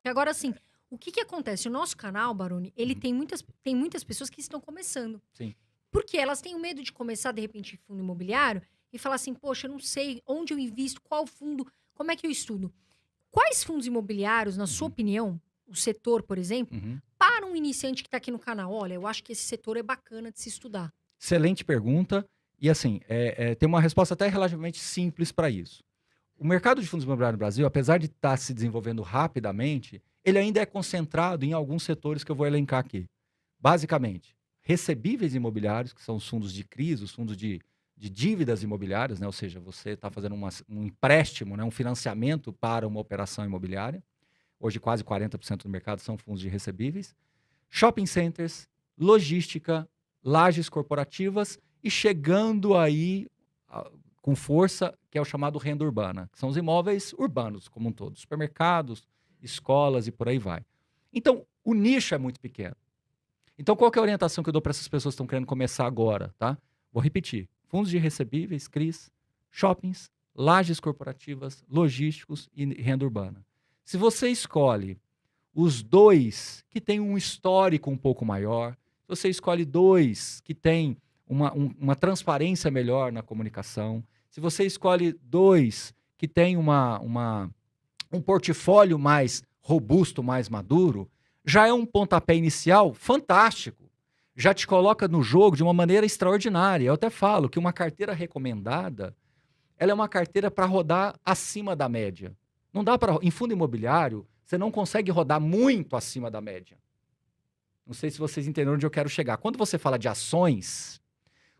Agora, assim, o que que acontece? O nosso canal, Baroni, ele Uhum. tem muitas pessoas que estão começando. Sim. Porque elas têm o medo de começar, de repente, em fundo imobiliário e falar assim: poxa, eu não sei onde eu invisto, qual fundo, como é que eu estudo. Quais fundos imobiliários, na sua Uhum. opinião, o setor, por exemplo, Uhum. para um iniciante que está aqui no canal? Olha, eu acho que esse setor é bacana de se estudar. Excelente pergunta. E assim, tem uma resposta até relativamente simples para isso. O mercado de fundos imobiliários no Brasil, apesar de estar se desenvolvendo rapidamente, ele ainda é concentrado em alguns setores que eu vou elencar aqui. Basicamente, recebíveis imobiliários, que são os fundos de CRIs, os fundos de dívidas imobiliárias, né? Ou seja, você está fazendo um empréstimo, né? Um financiamento para uma operação imobiliária. Hoje, quase 40% do mercado são fundos de recebíveis. Shopping centers, logística, lajes corporativas e chegando aí com força, que é o chamado renda urbana, que são os imóveis urbanos como um todo, supermercados, escolas e por aí vai. Então, o nicho é muito pequeno. Então, qual que é a orientação que eu dou para essas pessoas que estão querendo começar agora, tá? Vou repetir. Fundos de recebíveis, CRIs, shoppings, lajes corporativas, logísticos e renda urbana. Se você escolhe os dois que têm um histórico um pouco maior, se você escolhe dois que têm uma transparência melhor na comunicação, se você escolhe dois que têm um portfólio mais robusto, mais maduro, já é um pontapé inicial fantástico. Já te coloca no jogo de uma maneira extraordinária. Eu até falo que uma carteira recomendada, ela é uma carteira para rodar acima da média. Não dá para, em fundo imobiliário, você não consegue rodar muito acima da média. Não sei se vocês entenderam onde eu quero chegar. Quando você fala de ações,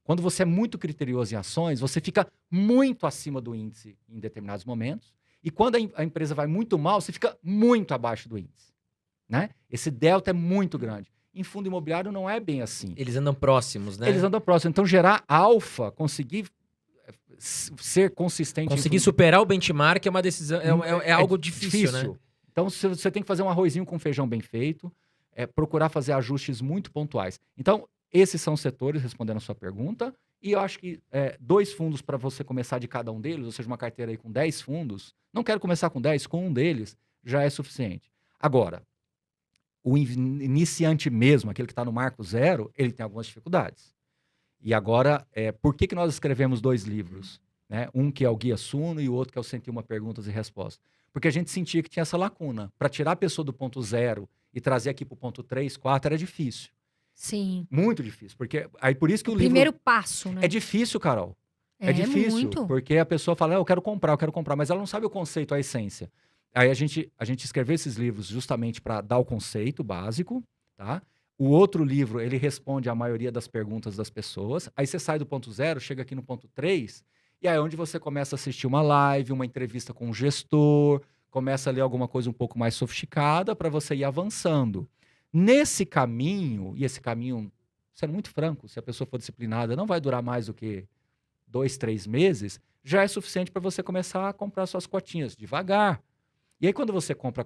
quando você é muito criterioso em ações, você fica muito acima do índice em determinados momentos. E quando a empresa vai muito mal, você fica muito abaixo do índice, né? Esse delta é muito grande. Em fundo imobiliário não é bem assim. Eles andam próximos, Eles né? andam próximo. Então, gerar alfa, conseguir ser consistente Conseguir superar o benchmark é uma decisão, é algo difícil, né? Então, você tem que fazer um arrozinho com feijão bem feito, procurar fazer ajustes muito pontuais. Então, esses são os setores, respondendo a sua pergunta, e eu acho que 2 fundos para você começar de cada um deles, ou seja, uma carteira aí com 10 fundos, não quero começar com 10, com um deles, já é suficiente. Agora, o iniciante mesmo, aquele que está no marco zero, ele tem algumas dificuldades. E agora, por que nós escrevemos 2 livros? Né? Um que é o Guia Suno e o outro que é o 101 Perguntas e Respostas. Porque a gente sentia que tinha essa lacuna. Para tirar a pessoa do ponto 0 e trazer aqui para o ponto 3, 4, era difícil. Sim. Muito difícil. Porque aí por isso que o livro... Primeiro passo, né? É difícil, Carol. É difícil. Muito. Porque a pessoa fala, eu quero comprar, mas ela não sabe o conceito, a essência. Aí a gente escreveu esses livros justamente para dar o conceito básico, tá? O outro livro, ele responde a maioria das perguntas das pessoas. Aí você sai do ponto 0, chega aqui no ponto 3, e aí é onde você começa a assistir uma live, uma entrevista com um gestor, começa a ler alguma coisa um pouco mais sofisticada para você ir avançando. Nesse caminho, e esse caminho, sendo muito franco, se a pessoa for disciplinada, não vai durar mais do que 2, 3 meses, já é suficiente para você começar a comprar suas cotinhas devagar. E aí, quando você compra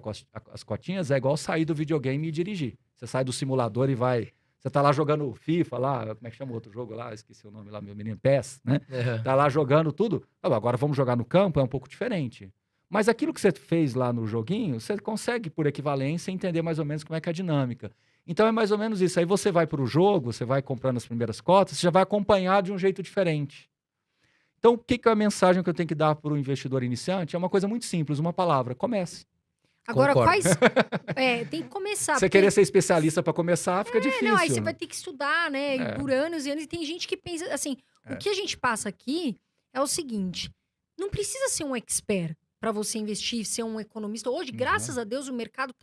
as cotinhas, é igual sair do videogame e dirigir. Você sai do simulador e vai... Você tá lá jogando FIFA, lá, como é que chama o outro jogo lá? Esqueci o nome lá, meu menino, PES, né? Tá lá jogando tudo. Agora vamos jogar no campo, é um pouco diferente. Mas aquilo que você fez lá no joguinho, você consegue, por equivalência, entender mais ou menos como é que é a dinâmica. Então é mais ou menos isso. Aí você vai para o jogo, você vai comprando as primeiras cotas, você já vai acompanhar de um jeito diferente. Então, o que é a mensagem que eu tenho que dar para o investidor iniciante? É uma coisa muito simples, uma palavra: comece. Agora, Concordo. tem que começar. Você querer ser especialista para começar, fica difícil. Não, aí você vai ter que estudar, né? E por anos e anos. E tem gente que pensa, assim, o que a gente passa aqui é o seguinte: não precisa ser um expert para você investir, ser um economista. Hoje, graças a Deus, o mercado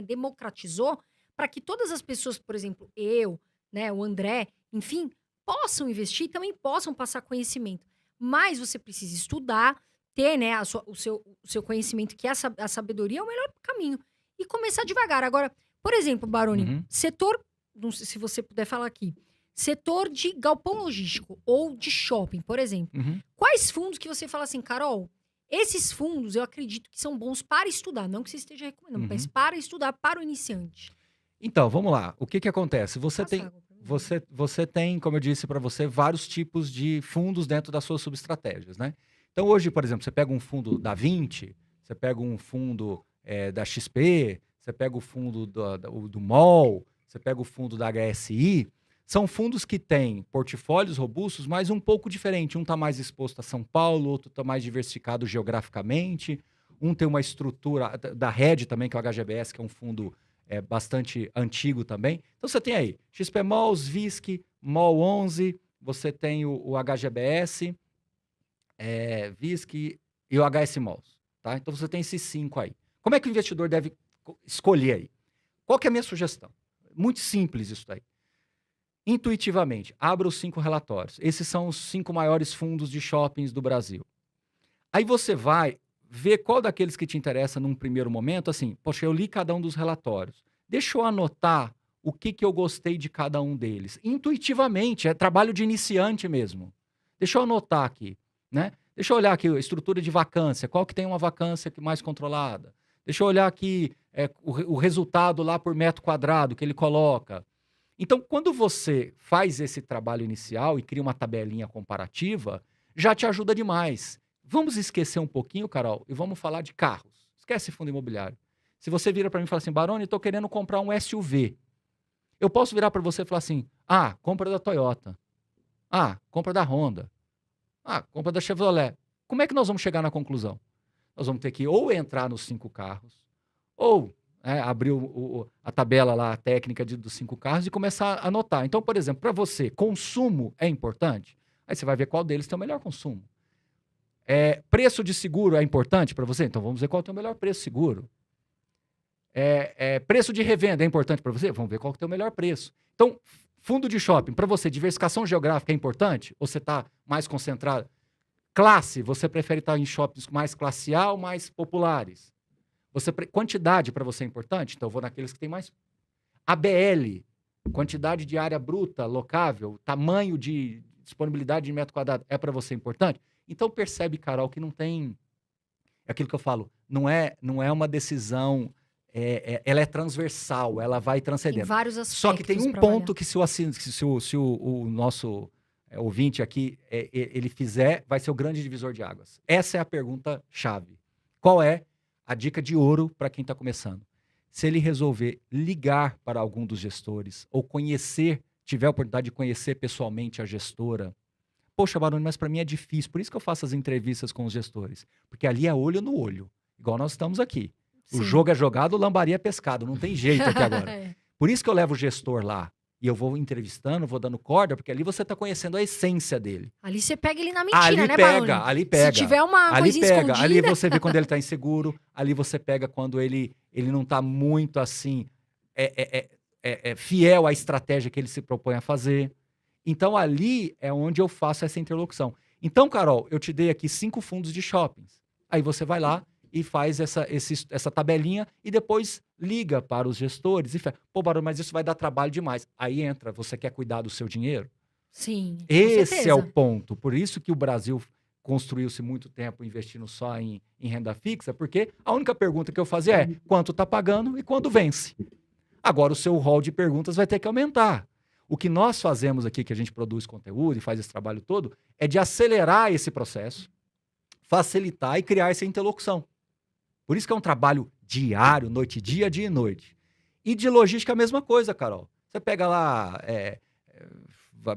democratizou para que todas as pessoas, por exemplo, eu, né, o André, enfim, possam investir e também possam passar conhecimento. Mas você precisa estudar, ter, né, o seu conhecimento, que é a sabedoria, é o melhor caminho. E começar devagar. Agora, por exemplo, Baroni, setor, não sei se você puder falar aqui, setor de galpão logístico ou de shopping, por exemplo. Quais fundos que você fala assim, Carol, esses fundos eu acredito que são bons para estudar, não que você esteja recomendando, mas para estudar para o iniciante? Então, vamos lá. O que acontece? Você tem, como eu disse para você, vários tipos de fundos dentro das suas subestratégias, né? Então, hoje, por exemplo, você pega um fundo da 20, você pega um fundo da XP, você pega o fundo do MOL, você pega o fundo da HSI, são fundos que têm portfólios robustos, mas um pouco diferente. Um está mais exposto a São Paulo, outro está mais diversificado geograficamente, um tem uma estrutura da Rede também, que é o HGBS, que é um fundo bastante antigo também. Então você tem aí XP Malls, VISC, MOL 11, você tem o HGBS, VISC e o HS Malls. Tá? Então você tem esses 5 aí. Como é que o investidor deve escolher aí? Qual que é a minha sugestão? Muito simples isso daí. Intuitivamente, abra os 5 relatórios. Esses são os 5 maiores fundos de shoppings do Brasil. Aí você vai ver qual daqueles que te interessa num primeiro momento, assim, poxa, eu li cada um dos relatórios. Deixa eu anotar o que eu gostei de cada um deles. Intuitivamente, é trabalho de iniciante mesmo. Deixa eu anotar aqui, né? Deixa eu olhar aqui a estrutura de vacância, qual que tem uma vacância mais controlada. Deixa eu olhar aqui o resultado lá por metro quadrado que ele coloca. Então, quando você faz esse trabalho inicial e cria uma tabelinha comparativa, já te ajuda demais. Vamos esquecer um pouquinho, Carol, e vamos falar de carros. Esquece fundo imobiliário. Se você vira para mim e fala assim, Baroni, estou querendo comprar um SUV. Eu posso virar para você e falar assim, compra da Toyota. Compra da Honda. Compra da Chevrolet. Como é que nós vamos chegar na conclusão? Nós vamos ter que ou entrar nos 5 carros, ou abrir a tabela lá, a técnica dos 5 carros e começar a anotar. Então, por exemplo, para você, consumo é importante? Aí você vai ver qual deles tem o melhor consumo. Preço de seguro é importante para você? Então vamos ver qual tem o melhor preço seguro. Preço de revenda é importante para você? Vamos ver qual tem o melhor preço. Então, fundo de shopping, para você, diversificação geográfica é importante? Ou você está mais concentrado? Classe, você prefere estar em shoppings mais classe A ou mais populares? Quantidade para você é importante? Então eu vou naqueles que tem mais. ABL, quantidade de área bruta, locável, tamanho de disponibilidade de metro quadrado, é para você importante? Então percebe, Carol, que não tem... É aquilo que eu falo, não é uma decisão... ela é transversal, ela vai transcendendo. Tem vários aspectos. Só que tem um ponto que se o nosso ouvinte aqui ele fizer, vai ser o grande divisor de águas. Essa é a pergunta-chave. Qual é a dica de ouro para quem está começando? Se ele resolver ligar para algum dos gestores ou tiver a oportunidade de conhecer pessoalmente a gestora, poxa, Baroni, mas para mim é difícil. Por isso que eu faço as entrevistas com os gestores. Porque ali é olho no olho. Igual nós estamos aqui. Sim. O jogo é jogado, o lambari é pescado. Não tem jeito aqui agora. Por isso que eu levo o gestor lá. E eu vou entrevistando, vou dando corda, porque ali você está conhecendo a essência dele. Ali você pega ele na mentira, né, Baroni? Ali pega. Se tiver uma coisinha escondida... Ali você vê quando ele está inseguro. Ali você pega quando ele não está muito assim... fiel à estratégia que ele se propõe a fazer. Então, ali é onde eu faço essa interlocução. Então, Carol, eu te dei aqui 5 fundos de shoppings. Aí você vai lá e faz essa tabelinha e depois liga para os gestores e fala, pô, Baroni, mas isso vai dar trabalho demais. Aí entra, você quer cuidar do seu dinheiro? Sim, com Esse certeza. é o ponto. Por isso que o Brasil construiu-se muito tempo investindo só em renda fixa, porque a única pergunta que eu fazia é quanto está pagando e quando vence. Agora o seu rol de perguntas vai ter que aumentar. O que nós fazemos aqui, que a gente produz conteúdo e faz esse trabalho todo, é de acelerar esse processo, facilitar e criar essa interlocução. Por isso que é um trabalho diário, noite e dia, dia e noite. E de logística a mesma coisa, Carol. Você pega lá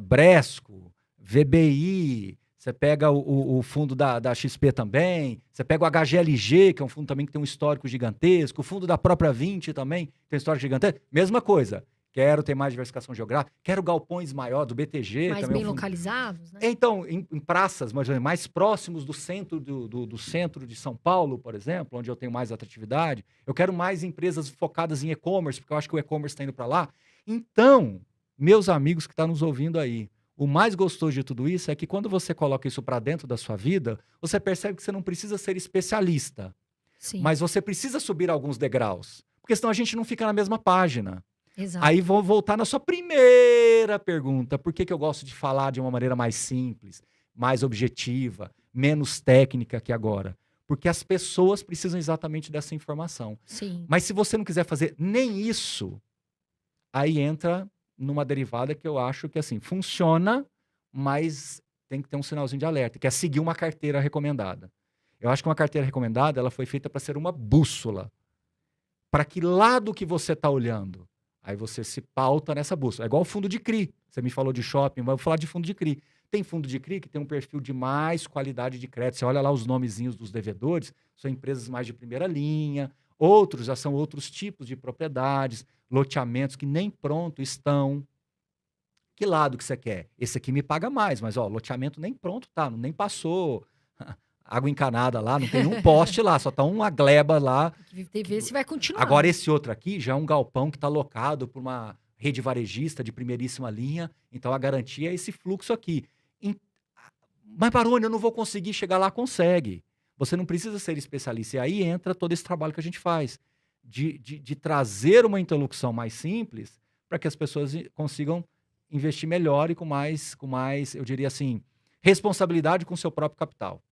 Bresco, VBI, você pega o fundo da XP também, você pega o HGLG, que é um fundo também que tem um histórico gigantesco, o fundo da própria 20 também tem um histórico gigantesco. Mesma coisa. Quero ter mais diversificação geográfica, quero galpões maior do BTG. Mais também bem localizados, né? Então, em praças mais próximos do centro do centro de São Paulo, por exemplo, onde eu tenho mais atratividade. Eu quero mais empresas focadas em e-commerce, porque eu acho que o e-commerce está indo para lá. Então, meus amigos que estão nos ouvindo aí, o mais gostoso de tudo isso é que quando você coloca isso para dentro da sua vida, você percebe que você não precisa ser especialista. Sim. Mas você precisa subir alguns degraus, porque senão a gente não fica na mesma página. Exato. Aí vou voltar na sua primeira pergunta. Por que eu gosto de falar de uma maneira mais simples, mais objetiva, menos técnica que agora? Porque as pessoas precisam exatamente dessa informação. Sim. Mas se você não quiser fazer nem isso, aí entra numa derivada que eu acho que assim, funciona, mas tem que ter um sinalzinho de alerta, que é seguir uma carteira recomendada. Eu acho que uma carteira recomendada ela foi feita para ser uma bússola. para que lado que você está olhando? Aí você se pauta nessa busca. É igual o fundo de CRI. Você me falou de shopping, mas eu vou falar de fundo de CRI. Tem fundo de CRI que tem um perfil de mais qualidade de crédito. Você olha lá os nomezinhos dos devedores, são empresas mais de primeira linha. Outros já são outros tipos de propriedades, loteamentos que nem pronto estão. Que lado que você quer? Esse aqui me paga mais, mas loteamento nem pronto tá, nem passou água encanada lá, não tem um poste lá, só tá uma gleba lá. Tem que ver se vai continuar. Agora esse outro aqui já é um galpão que está alocado por uma rede varejista de primeiríssima linha, então a garantia é esse fluxo aqui. Mas, Baroni, eu não vou conseguir chegar lá. Consegue. Você não precisa ser especialista. E aí entra todo esse trabalho que a gente faz, de trazer uma interlocução mais simples para que as pessoas consigam investir melhor e com mais, eu diria assim, responsabilidade com o seu próprio capital.